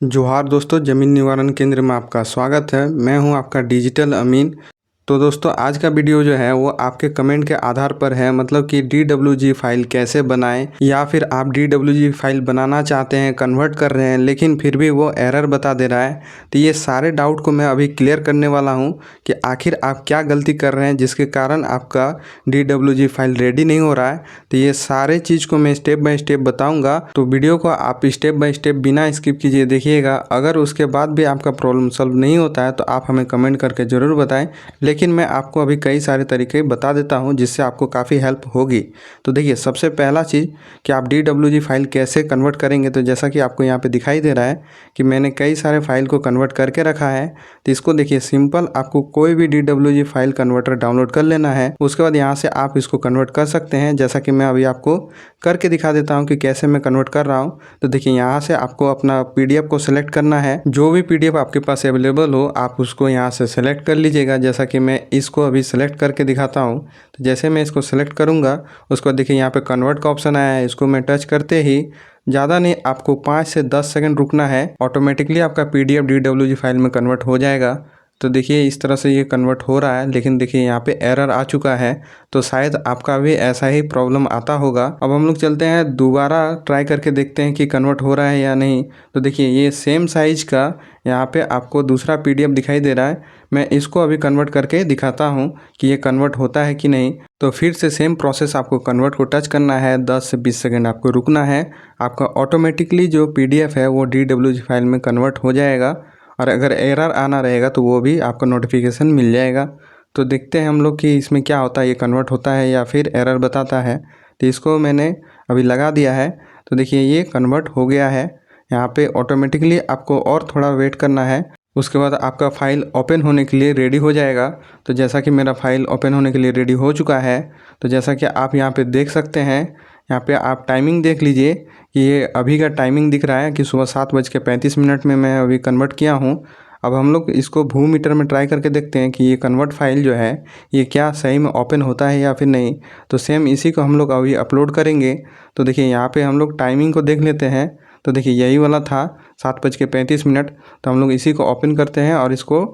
जोहार दोस्तों, ज़मीन निवारण केंद्र में आपका स्वागत है। मैं हूं आपका डिजिटल अमीन। तो दोस्तों, आज का वीडियो जो है वो आपके कमेंट के आधार पर है, मतलब कि DWG फाइल कैसे बनाएं, या फिर आप DWG फाइल बनाना चाहते हैं, कन्वर्ट कर रहे हैं, लेकिन फिर भी वो एरर बता दे रहा है। तो ये सारे डाउट को मैं अभी क्लियर करने वाला हूं कि आखिर आप क्या गलती कर रहे हैं जिसके कारण आपका DWG फाइल रेडी नहीं हो रहा है। तो ये सारे चीज़ को मैं स्टेप बाय स्टेप बताऊँगा, तो वीडियो को आप स्टेप बाय स्टेप बिना स्किप कीजिए देखिएगा। अगर उसके बाद भी आपका प्रॉब्लम सॉल्व नहीं होता है तो आप हमें कमेंट करके ज़रूर बताएं, लेकिन मैं आपको अभी कई सारे तरीके बता देता हूं जिससे आपको काफ़ी हेल्प होगी। तो देखिए, सबसे पहला चीज़ कि आप DWG फाइल कैसे कन्वर्ट करेंगे। तो जैसा कि आपको यहाँ पे दिखाई दे रहा है कि मैंने कई सारे फाइल को कन्वर्ट करके रखा है। तो इसको देखिए, सिंपल आपको कोई भी DWG फाइल कन्वर्टर डाउनलोड कर लेना है। उसके बाद यहाँ से आप इसको कन्वर्ट कर सकते हैं, जैसा कि मैं अभी आपको करके दिखा देता हूँ कि कैसे मैं कन्वर्ट कर रहा हूँ। तो देखिए, यहाँ से आपको अपना PDF को सिलेक्ट करना है। जो भी PDF आपके पास अवेलेबल हो आप उसको यहाँ से सिलेक्ट कर लीजिएगा, जैसा कि मैं इसको अभी सेलेक्ट करके दिखाता हूँ। तो जैसे मैं इसको सेलेक्ट करूँगा, उसके बाद देखिए यहाँ पे कन्वर्ट का ऑप्शन आया है। इसको मैं टच करते ही ज़्यादा नहीं, आपको 5 से 10 सेकंड रुकना है, ऑटोमेटिकली आपका PDF DWG फाइल में कन्वर्ट हो जाएगा। तो देखिए, इस तरह से ये कन्वर्ट हो रहा है, लेकिन देखिए यहाँ पे एरर आ चुका है। तो शायद आपका भी ऐसा ही प्रॉब्लम आता होगा। अब हम लोग चलते हैं, दोबारा ट्राई करके देखते हैं कि कन्वर्ट हो रहा है या नहीं। तो देखिए, ये सेम साइज का यहाँ पे आपको दूसरा PDF दिखाई दे रहा है। मैं इसको अभी कन्वर्ट करके दिखाता हूँ कि ये कन्वर्ट होता है कि नहीं। तो फिर से सेम प्रोसेस, आपको कन्वर्ट को टच करना है, 10 से 20 सेकंड आपको रुकना है। आपका ऑटोमेटिकली जो PDF है वो DWG फाइल में कन्वर्ट हो जाएगा, और अगर एरर आना रहेगा तो वो भी आपको नोटिफिकेशन मिल जाएगा। तो देखते हैं हम लोग कि इसमें क्या होता है, ये कन्वर्ट होता है या फिर एरर बताता है। तो इसको मैंने अभी लगा दिया है। तो देखिए, ये कन्वर्ट हो गया है। यहाँ पे ऑटोमेटिकली आपको और थोड़ा वेट करना है। उसके बाद आपका फ़ाइल ओपन होने के लिए रेडी हो जाएगा। तो जैसा कि मेरा फ़ाइल ओपन होने के लिए रेडी हो चुका है, तो जैसा कि आप यहाँ पे देख सकते हैं, यहाँ पे आप टाइमिंग देख लीजिए कि ये अभी का टाइमिंग दिख रहा है कि सुबह 7:35 में मैं अभी कन्वर्ट किया हूँ। अब हम लोग इसको भू मीटर में ट्राई करके देखते हैं कि ये कन्वर्ट फाइल जो है ये क्या सही में ओपन होता है या फिर नहीं। तो सेम इसी को हम लोग अभी अपलोड करेंगे। तो देखिए, यहाँ पे हम लोग टाइमिंग को देख लेते हैं। तो देखिए, यही वाला था 7:35। तो हम लोग इसी को ओपन करते हैं और इसको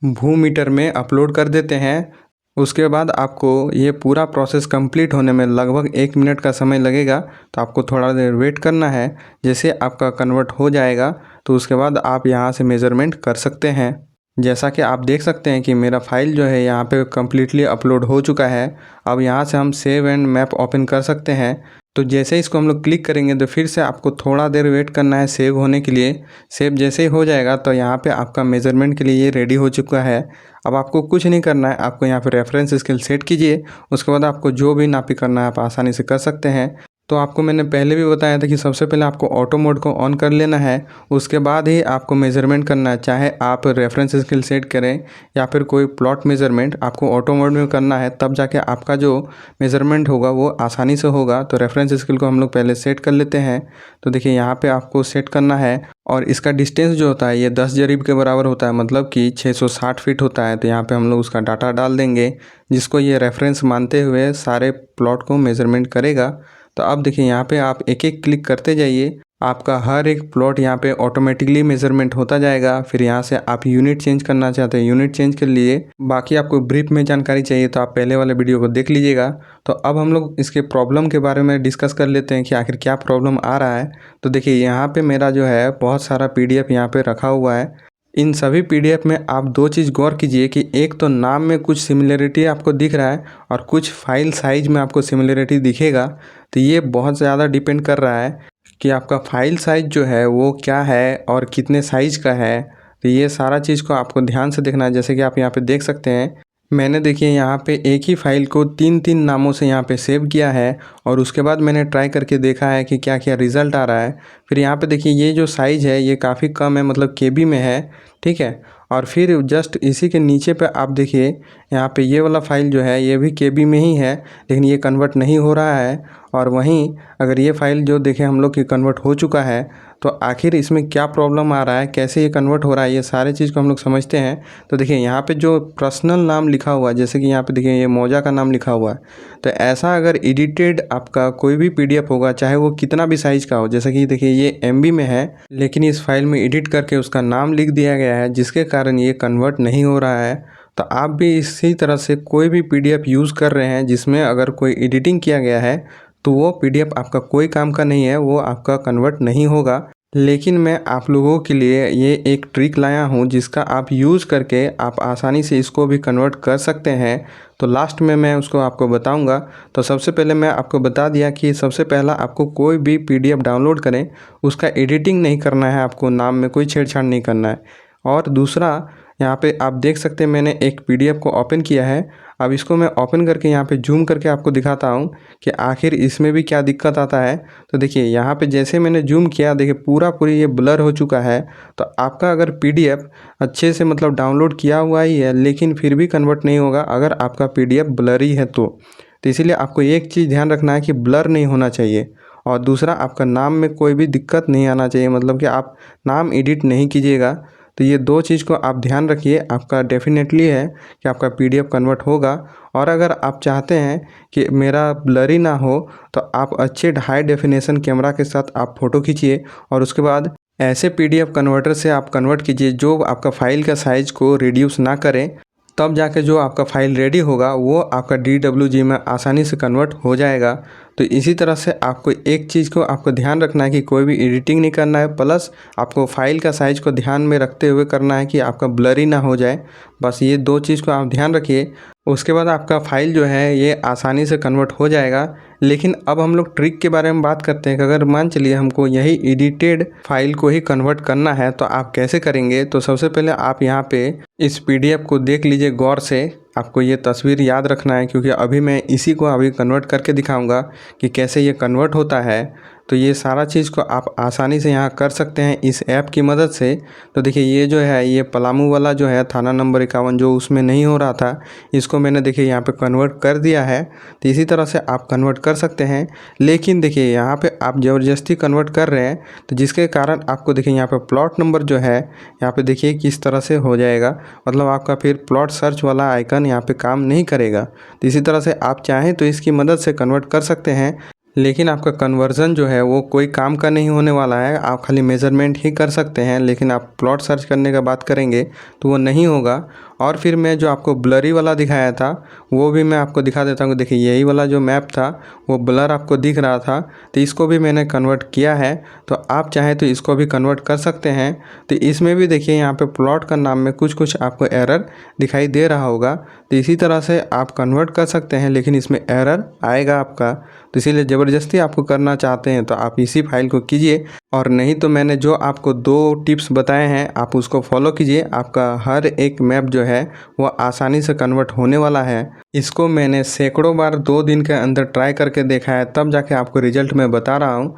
भू मीटर में अपलोड कर देते हैं। उसके बाद आपको ये पूरा प्रोसेस कंप्लीट होने में लगभग 1 मिनट का समय लगेगा। तो आपको थोड़ा देर वेट करना है। जैसे आपका कन्वर्ट हो जाएगा तो उसके बाद आप यहाँ से मेज़रमेंट कर सकते हैं। जैसा कि आप देख सकते हैं कि मेरा फाइल जो है यहाँ पे कम्प्लीटली अपलोड हो चुका है। अब यहाँ से हम सेव एंड मैप ओपन कर सकते हैं। तो जैसे इसको हम लोग क्लिक करेंगे तो फिर से आपको थोड़ा देर वेट करना है सेव होने के लिए। सेव जैसे ही हो जाएगा तो यहाँ पे आपका मेज़रमेंट के लिए ये रेडी हो चुका है। अब आपको कुछ नहीं करना है, आपको यहाँ पे रेफरेंस स्केल सेट कीजिए। उसके बाद आपको जो भी नापी करना है आप आसानी से कर सकते हैं। तो आपको मैंने पहले भी बताया था कि सबसे पहले आपको ऑटो मोड को ऑन कर लेना है, उसके बाद ही आपको मेज़रमेंट करना है। चाहे आप रेफरेंस स्केल सेट करें या फिर कोई प्लॉट मेज़रमेंट, आपको ऑटो मोड में करना है, तब जाके आपका जो मेज़रमेंट होगा वो आसानी से होगा। तो रेफरेंस स्केल को हम लोग पहले सेट कर लेते हैं। तो देखिए, यहाँ पर आपको सेट करना है, और इसका डिस्टेंस जो होता है ये 10 जरीब के बराबर होता है, मतलब कि 660 फीट होता है। तो यहाँ पे हम लोग उसका डाटा डाल देंगे, जिसको ये रेफरेंस मानते हुए सारे प्लॉट को मेज़रमेंट करेगा। तो अब देखिए, यहाँ पे आप एक एक क्लिक करते जाइए, आपका हर एक प्लॉट यहाँ पे ऑटोमेटिकली मेज़रमेंट होता जाएगा। फिर यहाँ से आप यूनिट चेंज करना चाहते हैं, यूनिट चेंज कर लिए। बाकी आपको ब्रीफ में जानकारी चाहिए तो आप पहले वाले वीडियो को देख लीजिएगा। तो अब हम लोग इसके प्रॉब्लम के बारे में डिस्कस कर लेते हैं कि आखिर क्या प्रॉब्लम आ रहा है। तो देखिए, यहाँ पे मेरा जो है बहुत सारा PDF यहाँ पे रखा हुआ है। इन सभी PDF में आप दो चीज़ गौर कीजिए कि एक तो नाम में कुछ सिमिलरिटी आपको दिख रहा है, और कुछ फाइल साइज में आपको सिमिलरिटी दिखेगा। तो ये बहुत ज़्यादा डिपेंड कर रहा है कि आपका फ़ाइल साइज़ जो है वो क्या है और कितने साइज़ का है। तो ये सारा चीज़ को आपको ध्यान से देखना है। जैसे कि आप यहाँ पे देख सकते हैं, मैंने देखिए यहाँ पे एक ही फाइल को 3-3 नामों से यहाँ पे सेव किया है, और उसके बाद मैंने ट्राई करके देखा है कि क्या क्या रिज़ल्ट आ रहा है। फिर यहाँ पे देखिए, ये जो साइज़ है ये काफ़ी कम है, मतलब KB में है, ठीक है। और फिर जस्ट इसी के नीचे पे आप देखिए, यहाँ पे ये वाला फाइल जो है ये भी KB में ही है, लेकिन ये कन्वर्ट नहीं हो रहा है। और वहीं अगर ये फ़ाइल जो देखें हम लोग की कन्वर्ट हो चुका है, तो आखिर इसमें क्या प्रॉब्लम आ रहा है, कैसे ये कन्वर्ट हो रहा है, ये सारे चीज़ को हम लोग समझते हैं। तो देखिए यहाँ पे जो पर्सनल नाम लिखा हुआ है, जैसे कि यहाँ पे देखिए ये मौजा का नाम लिखा हुआ है, तो ऐसा अगर एडिटेड आपका कोई भी PDF होगा, चाहे वो कितना भी साइज़ का हो, जैसे कि देखिए ये MB में है, लेकिन इस फाइल में एडिट करके उसका नाम लिख दिया गया है, जिसके कारण ये कन्वर्ट नहीं हो रहा है। तो आप भी इसी तरह से कोई भी PDF यूज़ कर रहे हैं जिसमें अगर कोई एडिटिंग किया गया है, तो वो PDF आपका कोई काम का नहीं है, वो आपका कन्वर्ट नहीं होगा। लेकिन मैं आप लोगों के लिए ये एक ट्रिक लाया हूँ जिसका आप यूज़ करके आप आसानी से इसको भी कन्वर्ट कर सकते हैं। तो लास्ट में मैं उसको आपको बताऊंगा। तो सबसे पहले मैं आपको बता दिया कि सबसे पहला आपको कोई भी PDF डाउनलोड करें, उसका एडिटिंग नहीं करना है, आपको नाम में कोई छेड़छाड़ नहीं करना है। और दूसरा, यहाँ पे आप देख सकते हैं मैंने एक PDF को ओपन किया है। अब इसको मैं ओपन करके यहाँ पे जूम करके आपको दिखाता हूँ कि आखिर इसमें भी क्या दिक्कत आता है। तो देखिए यहाँ पे जैसे मैंने जूम किया, देखिए पूरी ये ब्लर हो चुका है। तो आपका अगर PDF अच्छे से मतलब डाउनलोड किया हुआ ही है, लेकिन फिर भी कन्वर्ट नहीं होगा अगर आपका PDF ब्लरी है तो इसीलिए आपको एक चीज़ ध्यान रखना है कि ब्लर नहीं होना चाहिए। और दूसरा, आपका नाम में कोई भी दिक्कत नहीं आना चाहिए, मतलब कि आप नाम एडिट नहीं कीजिएगा। तो ये दो चीज़ को आप ध्यान रखिए, आपका डेफिनेटली है कि आपका PDF कन्वर्ट होगा। और अगर आप चाहते हैं कि मेरा ब्लरी ना हो, तो आप अच्छे हाई डेफिनेशन कैमरा के साथ आप फ़ोटो खींचिए और उसके बाद ऐसे PDF कन्वर्टर से आप कन्वर्ट कीजिए जो आपका फ़ाइल का साइज़ को रिड्यूस ना करें। तब जाके जो आपका फ़ाइल रेडी होगा वो आपका DWG में आसानी से कन्वर्ट हो जाएगा। तो इसी तरह से आपको एक चीज़ को आपको ध्यान रखना है कि कोई भी एडिटिंग नहीं करना है, प्लस आपको फ़ाइल का साइज़ को ध्यान में रखते हुए करना है कि आपका ब्लरी ना हो जाए। बस ये दो चीज़ को आप ध्यान रखिए, उसके बाद आपका फ़ाइल जो है ये आसानी से कन्वर्ट हो जाएगा। लेकिन अब हम लोग ट्रिक के बारे में बात करते हैं कि अगर मान चलिए हमको यही एडिटेड फाइल को ही कन्वर्ट करना है तो आप कैसे करेंगे। तो सबसे पहले आप यहाँ पे इस PDF को देख लीजिए गौर से। आपको ये तस्वीर याद रखना है क्योंकि अभी मैं इसी को अभी कन्वर्ट करके दिखाऊंगा कि कैसे ये कन्वर्ट होता है। तो ये सारा चीज़ को आप आसानी से यहाँ कर सकते हैं इस ऐप की मदद से। तो देखिए ये जो है ये पलामू वाला जो है थाना नंबर 51 जो उसमें नहीं हो रहा था, इसको मैंने देखिए यहाँ पे कन्वर्ट कर दिया है। तो इसी तरह से आप कन्वर्ट कर सकते हैं। लेकिन देखिए यहाँ पे आप ज़बरदस्ती कन्वर्ट कर रहे हैं, तो जिसके कारण आपको देखिए यहाँ पे प्लॉट नंबर जो है यहाँ पे देखिए किस तरह से हो जाएगा, मतलब आपका फिर प्लॉट सर्च वाला आइकन यहाँ पे काम नहीं करेगा। तो इसी तरह से आप चाहें तो इसकी मदद से कन्वर्ट कर सकते हैं, लेकिन आपका कन्वर्जन जो है वो कोई काम का नहीं होने वाला है। आप खाली मेज़रमेंट ही कर सकते हैं, लेकिन आप प्लॉट सर्च करने का बात करेंगे तो वो नहीं होगा। और फिर मैं जो आपको ब्लरी वाला दिखाया था वो भी मैं आपको दिखा देता हूँ। देखिए यही वाला जो मैप था वो ब्लर आपको दिख रहा था, तो इसको भी मैंने कन्वर्ट किया है। तो आप चाहें तो इसको भी कन्वर्ट कर सकते हैं। तो इसमें भी देखिए यहाँ पे प्लॉट का नाम में कुछ आपको एरर दिखाई दे रहा होगा। तो इसी तरह से आप कन्वर्ट कर सकते हैं, लेकिन इसमें एरर आएगा आपका। तो इसीलिए ज़बरदस्ती आपको करना चाहते हैं तो आप इसी फाइल को कीजिए, और नहीं तो मैंने जो आपको 2 टिप्स बताए हैं आप उसको फॉलो कीजिए। आपका हर एक मैप जो है वो आसानी से कन्वर्ट होने वाला है। इसको मैंने सैकड़ों बार 2 दिन के अंदर ट्राई करके देखा है, तब जाके आपको रिजल्ट मैं बता रहा हूँ।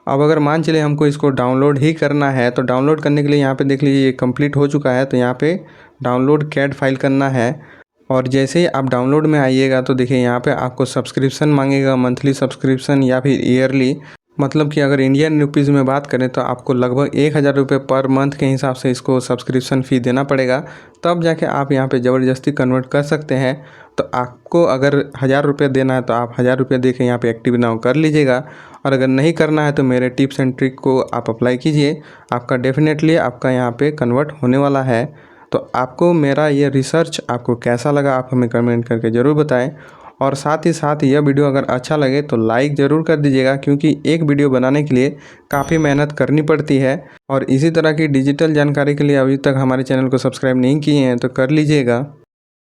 अब अगर मान चलिए हमको इसको डाउनलोड ही करना है, तो डाउनलोड करने के लिए यहाँ पे देख लीजिए ये कंप्लीट हो चुका है। तो यहाँ पे डाउनलोड कैड फाइल करना है, और जैसे ही आप डाउनलोड में आइएगा तो देखिए यहाँ पे आपको सब्सक्रिप्शन मांगेगा, मंथली सब्सक्रिप्शन या फिर ईयरली। मतलब कि अगर इंडियन रुपीज़ में बात करें तो आपको लगभग 1000 रुपये पर मंथ के हिसाब से इसको सब्सक्रिप्शन फ़ी देना पड़ेगा, तब जाके आप यहाँ पे ज़बरदस्ती कन्वर्ट कर सकते हैं। तो आपको अगर 1000 रुपये देना है तो आप 1000 रुपये दे के यहाँ पे एक्टिव नाउ कर लीजिएगा। और अगर नहीं करना है तो मेरे टिप्स एंड ट्रिक को आप अप्लाई कीजिए, आपका डेफिनेटली आपका यहाँ पे कन्वर्ट होने वाला है। तो आपको मेरा ये रिसर्च आपको कैसा लगा आप हमें कमेंट करके ज़रूर बताएं। और साथ ही साथ यह वीडियो अगर अच्छा लगे तो लाइक ज़रूर कर दीजिएगा, क्योंकि एक वीडियो बनाने के लिए काफ़ी मेहनत करनी पड़ती है। और इसी तरह की डिजिटल जानकारी के लिए अभी तक हमारे चैनल को सब्सक्राइब नहीं किए हैं तो कर लीजिएगा।